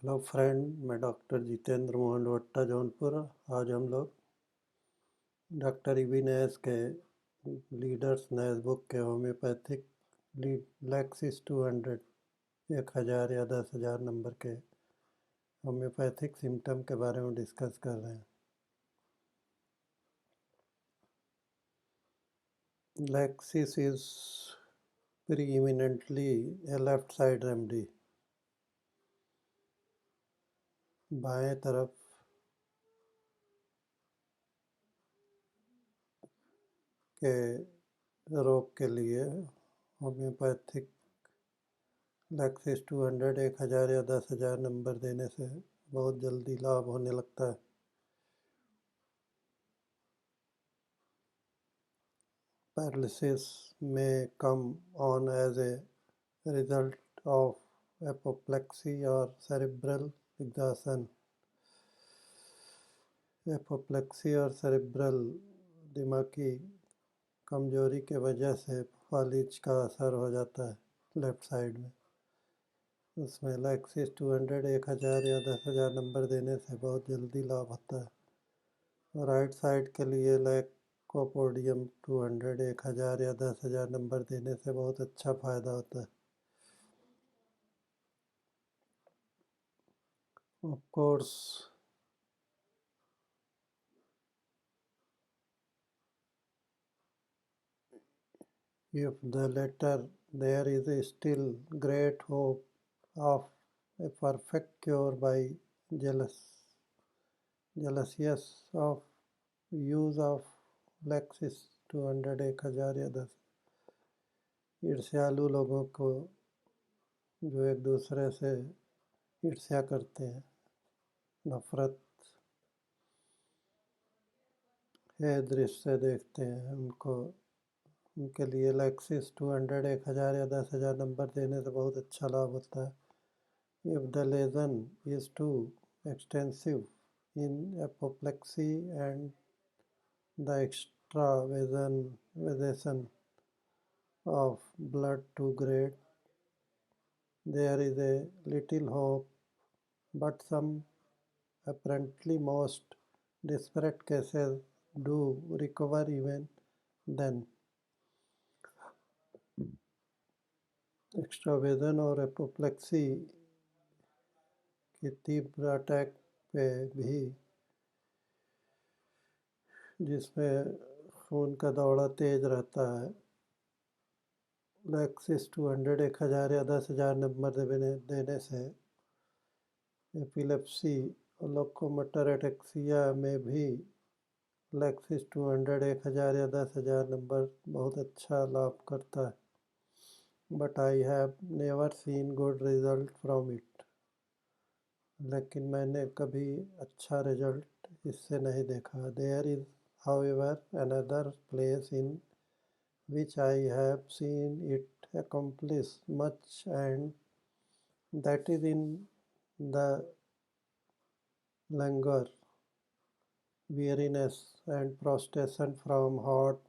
Hello friend, मैं doctor Jitendra Mohan वट्टा Jaunpur. आज हम लोग डॉक्टर इबीनेस के लीडर्स नैस बुक के होम्योपैथिक लैक्सिस 200 1000 या 10,000 नंबर के होम्योपैथिक सिम्टम के बारे में डिस्कस कर रहे हैं। लैक्सिस is preeminently a left side remedy। बाएं तरफ के रोग के लिए होम्योपैथिक लैक्सिस 200 1000 या 10,000 नंबर देने से बहुत जल्दी लाभ होने लगता है। Paralysis may come on as a result of apoplexy or cerebral exhaustion। Apoplexy और सेरेब्रल दिमागी कमजोरी के वजह से फालिज का असर हो जाता है लेफ्ट साइड में। उसमें लैक्सिस 200 1000 या 10,000 नंबर देने से बहुत जल्दी लाभ होता है। राइट साइड के लिए लैकोपोडियम 200 1000 या 10,000 नंबर देने से बहुत अच्छा फायदा होता है। Of course, if the latter, there is still great hope of a perfect cure by jealous of use of Lexis 200 1000 या 10। ईर्ष्यालु लोगों को जो एक दूसरे से ईर्ष्या करते हैं, नफरत है दृष्टि से देखते हैं, उनके लिए लैक्सिस 200 1000 या 10,000 नंबर देने से बहुत अच्छा लाभ होता है। If the lesion is too extensive in apoplexy and the extravasation of blood too great, there is a little hope, but some, apparently most, desperate cases do recover even then। एक्स्ट्रावेजन और apoplexy की तीव्र attack पे भी, जिसमें खून का दौड़ा तेज रहता है, लैक्सिस 200 1000 या 10,000 नंबर देने से एपिलेप्सी और लोकोमोटर एटेक्सिया में भी लैक्सिस 200 1000 या 10,000 नंबर बहुत अच्छा लाभ करता है। But I have never seen good result from it. लेकिन मैंने कभी अच्छा रिजल्ट इससे नहीं देखा। There is however another place in which I have seen it accomplish much, and that is in the languor, weariness and prostration from hot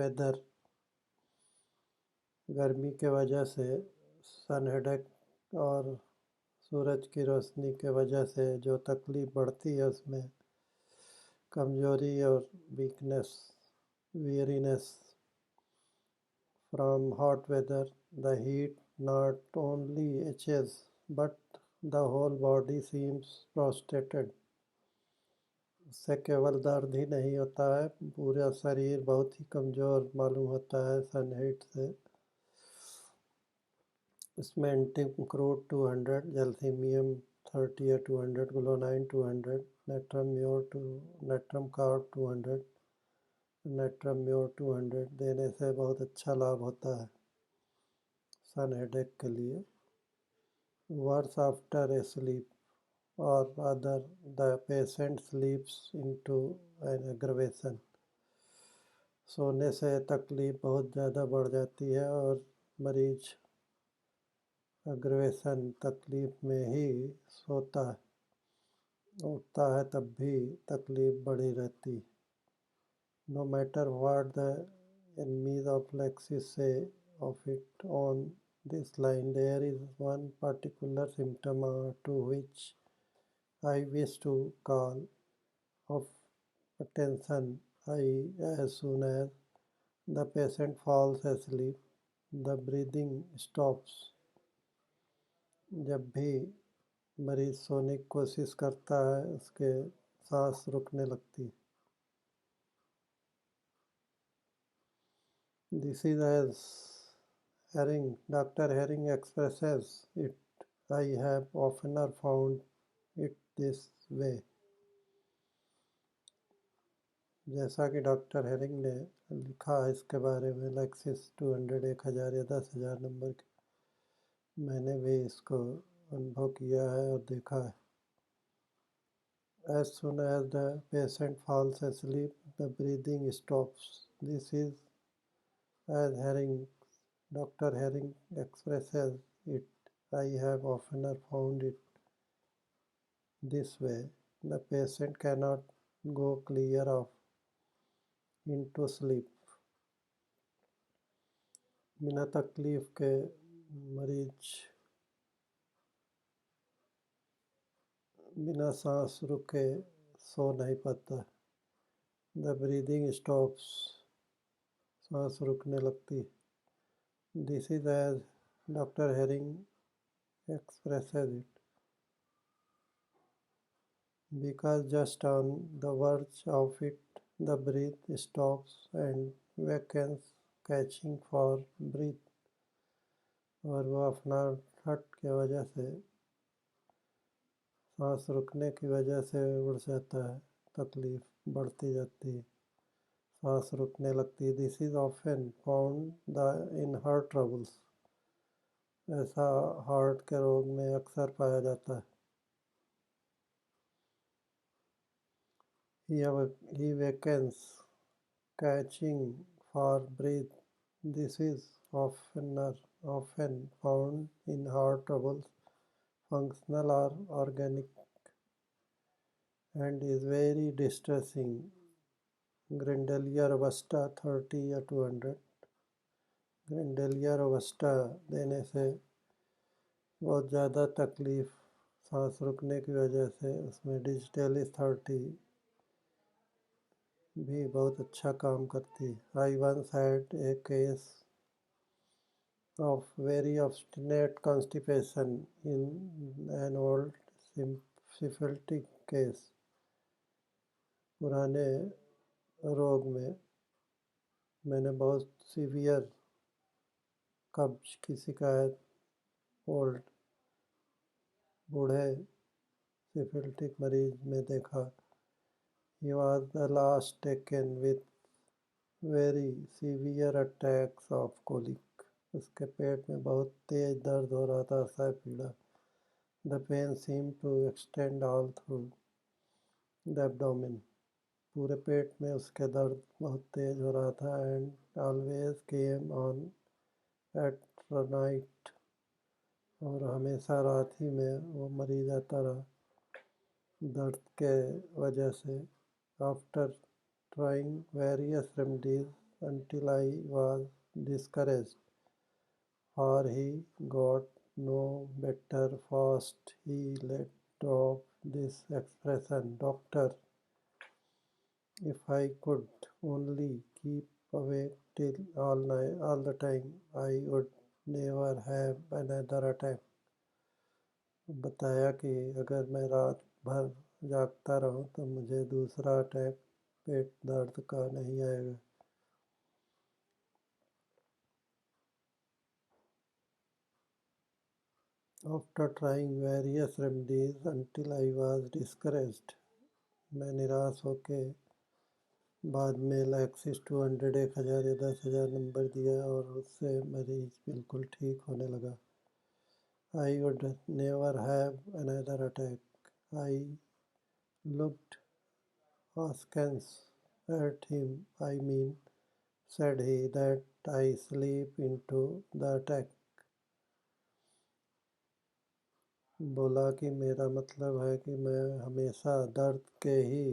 weather। गर्मी के वजह से सन हेडेक और सूरज की रोशनी के वजह से जो तकलीफ बढ़ती है, उसमें कमजोरी और weakness, weariness from hot weather। The heat not only itches but the whole body seems prostrated। उससे केवल दर्द ही नहीं होता है, पूरा शरीर बहुत ही कमज़ोर मालूम होता है सन हीट से। इसमें एंटीक्रूड 200, जैल्सीमियम 30 या 200, ग्लोनाइन 200, नेट्रम कार्ब 200, नेट्रम म्योर 200 देने से बहुत अच्छा लाभ होता है सन हेडेक के लिए। वर्स आफ्टर ए स्लीप और other the patient sleeps into an aggravation. सोने से तकलीफ बहुत ज़्यादा बढ़ जाती है और मरीज एग्रवेशन तकलीफ में ही सोता है, उठता है तब भी तकलीफ बढ़ी रहती। No matter what the enemies of Lexis say of it on this line. There is one particular symptom to which I wish to call of attention. As soon as the patient falls asleep, the breathing stops. जब भी मरीज सोने की कोशिश करता है उसके सांस रुकने लगती है. This is as Dr. Herring expresses it. I have oftener found it this way. जैसा कि डॉक्टर हेरिंग ने लिखा है इसके बारे में, लेक्सिस 200 1000 या 10,000 नंबर की, मैंने भी इसको अनुभव किया है और देखा है. As soon as the patient falls asleep, the breathing stops. This is as Dr. Herring expresses it. I have oftener found it this way. The patient cannot go clear of into sleep. बिना तकलीफ के मरीज बिना सांस रुके सो नहीं पाता. The breathing stops. सांस रुकने लगती. This is as Dr. Herring expresses it. Because just on the verge of it, the breath stops and wakens, catching for breath. और वो अफनाहट की वजह से, सांस रुकने की वजह से उड़ जाता है. तकलीफ बढ़ती जाती है, सांस रुकने लगती है. This is often found in heart troubles. ऐसा हार्ट के रोग में अक्सर पाया जाता है. He wakens, catching for breath. This is often found in heart troubles, functional or organic, and is very distressing. Grindelia robusta 30 या 200. ग्रिंडेलिया रोबस्टा देने से बहुत ज़्यादा तकलीफ़ सांस रुकने की वजह से उसमें डिजिटलिस 30 भी बहुत अच्छा काम करती है. I once had a case of very obstinate constipation in an old syphilitic case. पुराने रोग में मैंने बहुत सीवियर कब्ज की शिकायत ओल्ड बूढ़े सिफिलिटिक मरीज में देखा. He was the last taken with very severe attacks of colic. उसके पेट में बहुत तेज दर्द हो रहा था, असह्य पीड़ा. The pain seemed to extend all through the abdomen. पूरे पेट में उसके दर्द बहुत तेज हो रहा था. And always came on at night. और हमेशा रात ही में वो मरीज आता रहा दर्द के वजह से. After trying various remedies until I was discouraged, for he got no better fast, he let drop this expression, "Doctor, if I could only keep awake till all the time, I would never have another attack." बताया कि अगर मैं रात भर जागता रहूं तो मुझे दूसरा अटैक पेट दर्द का नहीं आएगा. After trying various remedies until I was discouraged, मैं निराश होके बाद में लैक्सिस 200 1000 या 10,000 नंबर दिया और उससे मरीज बिल्कुल ठीक होने लगा. I would never have another attack. I looked askance at him. I mean, said he, that I sleep into the attack. बोला कि मेरा मतलब है कि मैं हमेशा दर्द के ही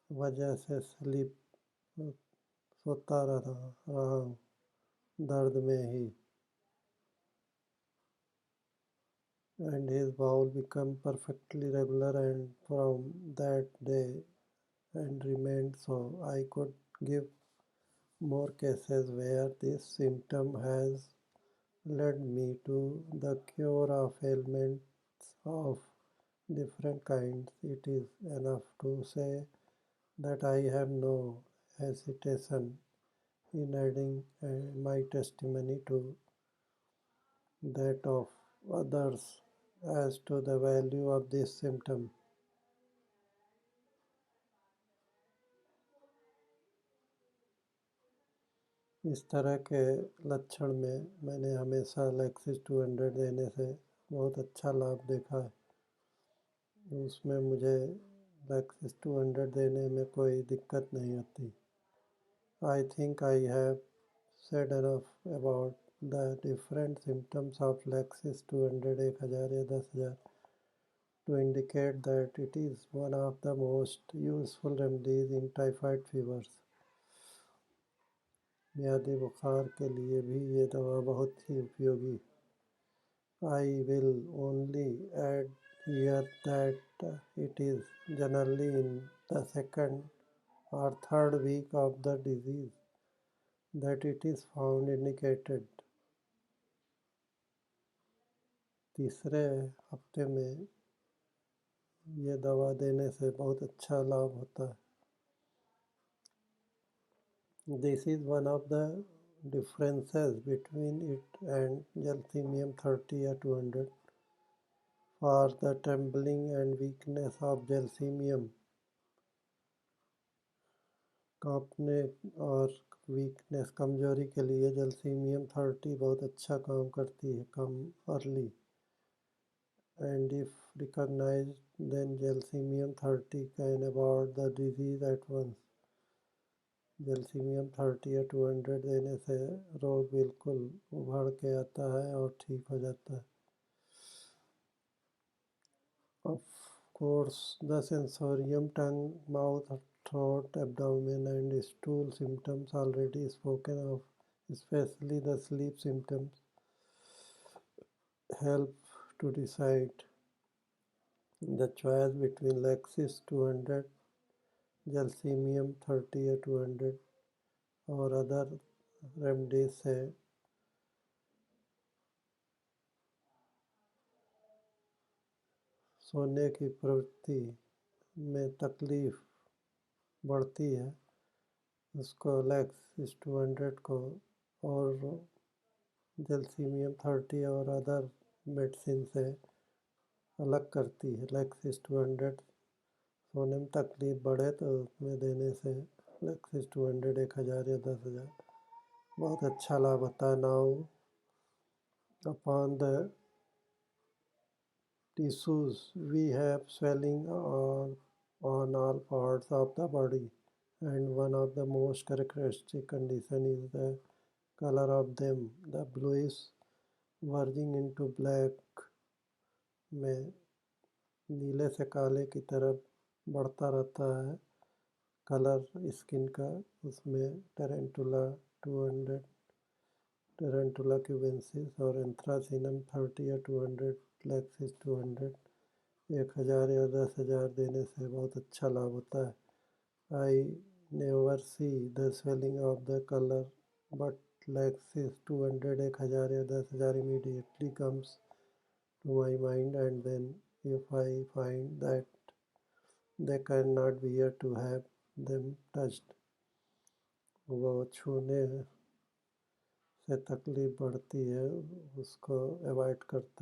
वजह से सोता रहा हूँ, दर्द में ही. and his bowel became perfectly regular and from that day and remained so. I could give more cases where this symptom has led me to the cure of ailments of different kinds. It is enough to say that I have no hesitation in adding my testimony to that of others as to the value of this symptom. इस तरह के लक्षण में मैंने हमेशा लैक्सिस 200 देने से बहुत अच्छा लाभ देखा है। उसमें मुझे लैक्सिस 200 देने में कोई दिक्कत नहीं होती। I think I have said enough about the different symptoms of Lexis 200, 1000 या 10,000 to indicate that it is one of the most useful remedies in typhoid fevers. म्यादी बुखार के लिए भी ये दवा बहुत ही उपयोगी। I will only add here that it is generally in the second or third week of the disease that it is found indicated. तीसरे हफ्ते में ये दवा देने से बहुत अच्छा लाभ होता है। This is one of the differences between it and Gelsemium 30 or 200. For the trembling and weakness of Gelsemium, कांपने और वीकनेस कमजोरी के लिए Gelsemium 30 बहुत अच्छा काम करती है कम early, and if recognized then Gelsemium 30 can abort the disease at once. Gelsemium 30 या 200 देने से रोग बिल्कुल उभड़ के आता है और ठीक हो जाता है। Of course, the sensorium, tongue, mouth, throat, abdomen and stool symptoms already spoken of, especially the sleep symptoms, help to decide the choice between Lexis 200, Gelsemium 30 या 200 और अदर रेमडीज से सोने की प्रवृत्ति में तकलीफ बढ़ती है, उसको लैक्सिस 200 को और Gelsemium 30 और अदर मेडिसिन से अलग करती है। लैक्सिस 200 सोने में तकलीफ बढ़े तो उसमें देने से लैक्सिस 200 1000 या 10,000 बहुत अच्छा लाभ होता है। Now upon the tissues we have swelling on all parts of the body, and one of the most characteristic condition is the color of them. The bluish verging into black में नीले से काले की तरफ बढ़ता रहता है कलर स्किन का। उसमें टेरेंटुला 200, टेरेंटुला क्यूबेंसिस और एंथ्रासिनम 30 या 200, लैक्सिस 200 1000 या 10,000 देने से बहुत अच्छा लाभ होता है। I never see the swelling of the color, but Lexis 200 1000 या 10,000 immediately comes to my mind, and then if I find that they cannot bear to have them touched, वो छूने से तकलीफ बढ़ती है, उसको अवॉइड करता है।